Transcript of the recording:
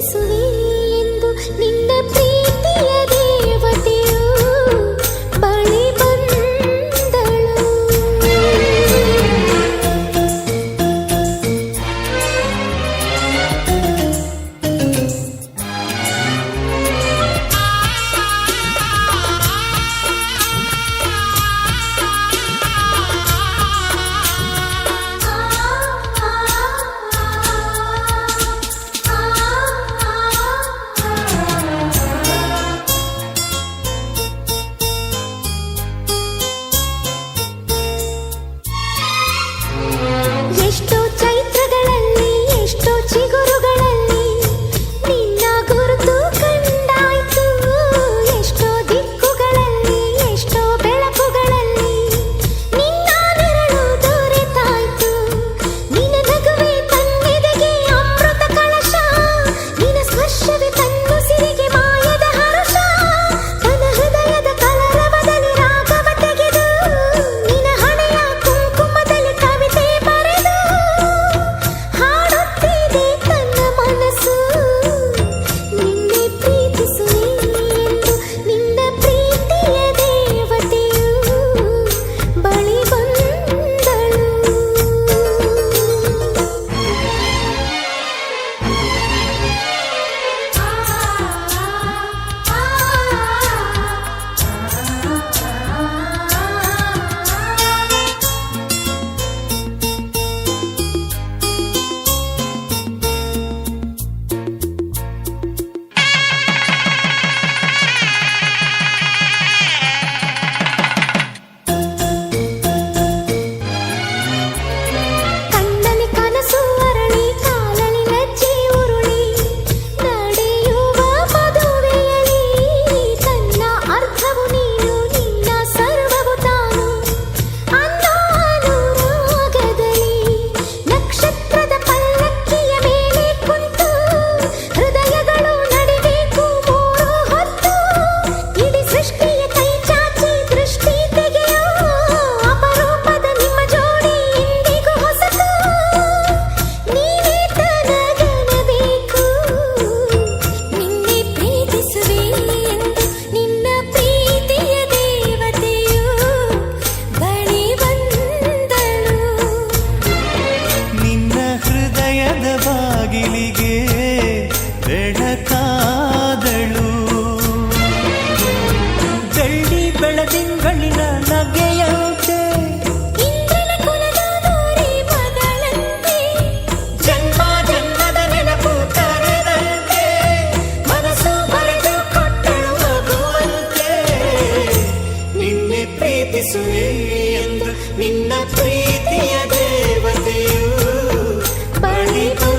ಪ್ರೀತಿಸುವೆ ಎಂದು ನಿನ್ನ ಪ್ರೀತಿಯ ದೇವತೆಯು ಬಳಿ ಬಂದಳು. ಎಷ್ಟೋ ಚೈತ್ರಗಳಲ್ಲಿ ಎಷ್ಟೋ ಚಿಗುರುಗಳಲ್ಲಿ ನಿನ್ನ ಗುರುತು ಕಂಡಾಯ್ತು. ಎಷ್ಟೋ ದಿಕ್ಕುಗಳಲ್ಲಿ ಎಷ್ಟೋ ಬೆಳಕುಗಳಲ್ಲಿ ನಿನ್ನ ನೆರಳು ದೊರೆತಾಯ್ತು. ನಿನ್ನ ನಗುವೆ ತನ್ನೆದೆಗೆ ಅಮೃತ ಕಳಶ, ನಿನ್ನ ಸ್ಪರ್ಶವೇ ತನ್ನುಸಿರಿಗೆ ಮಾಯದ ಹರುಷ. ನನ್ನ ಹೃದಯದ ಕಲರವದಲ್ಲಿ ರಾಗವ ತೆಗೆದು ನಿನ್ನ ಹಣೆಯ ಕುಂಕುಮದಲ್ಲಿ ಕವಿತೆ ಬರೆದು ಹಾಡುತ್ತಿದೆ ತನ್ನ ಮನಸ್ಸು. ನಿನ್ನೆ ಪ್ರೀತಿಸುವೆ ಎಂದು ನಿನ್ನ ಪ್ರೀತಿಯ ದೇವತೆಯು ಬಳಿ ಬಂದಳು. ಕಣ್ಣಲ್ಲಿ ಕನಸು ಅರಳಿ ಕಾಲಲ್ಲಿ ಲಜ್ಜೆ ಉರುಳಿ ನಡೆಯುವ ಮದುವೆಯಲ್ಲಿ ತನ್ನ ಅರ್ಥವು ನೀನು ನಿನ್ನ ಸರ್ವವು ತಾನು ಅನ್ನೋ ಅನುರಾಗದಲ್ಲಿ ನಕ್ಷತ್ರದ ಪಲ್ಲಕ್ಕಿಯ ಮೇಲೆ ಕುಂತು ಹೃದಯಗಳು ನಡಿಬೇಕು ಮೂರು ಹೊತ್ತು. ಇಡೀ ಸೃಷ್ಟಿಯ ಕೈ ಚಾಚಿ ದೃಷ್ಟಿ ತೆಗೆಯೋ ಅಪರೂಪದ ನಿಮ್ಮ ಜೋಡಿ ಎಂದಿಗೂ ಹೊಸತು. ನೀವೇ ತನಗನಬೇಕು. ನಿನ್ನೆ ಪ್ರೀತಿಸುವೆ ಎಂದು ನಿನ್ನ ಪ್ರೀತಿಯ ದೇವತೆಯು ಬಳಿ ಬಂದಳು. ನಿನ್ನ ಹೃದಯದ ಬಾಗಿಲಿಗೆ ಬೆಳಕಾದಳು. ಬೆಳ್ಳಿ ಬೆಳದಿಂಗಳಿನ ನಗೆಯಂತೆ ಇಂದ್ರನ ಕುಲದ ಗೋರಿ ಮಗಳಂತೆ ಜನ್ಮ ಜನ್ಮದ ನೆನಪು ತರೆದಂತೆ ಮನಸ್ಸು ಬರೆದು ಕೊಟ್ಟಳು ಮಗುವಂತೆ. ನಿನ್ನೆ ಪ್ರೀತಿಸುವೆ ಎಂದು ನಿನ್ನ ಪ್ರೀತಿಯ ದೇವತೆಯು ಬಳಿ ಬಂದಳು.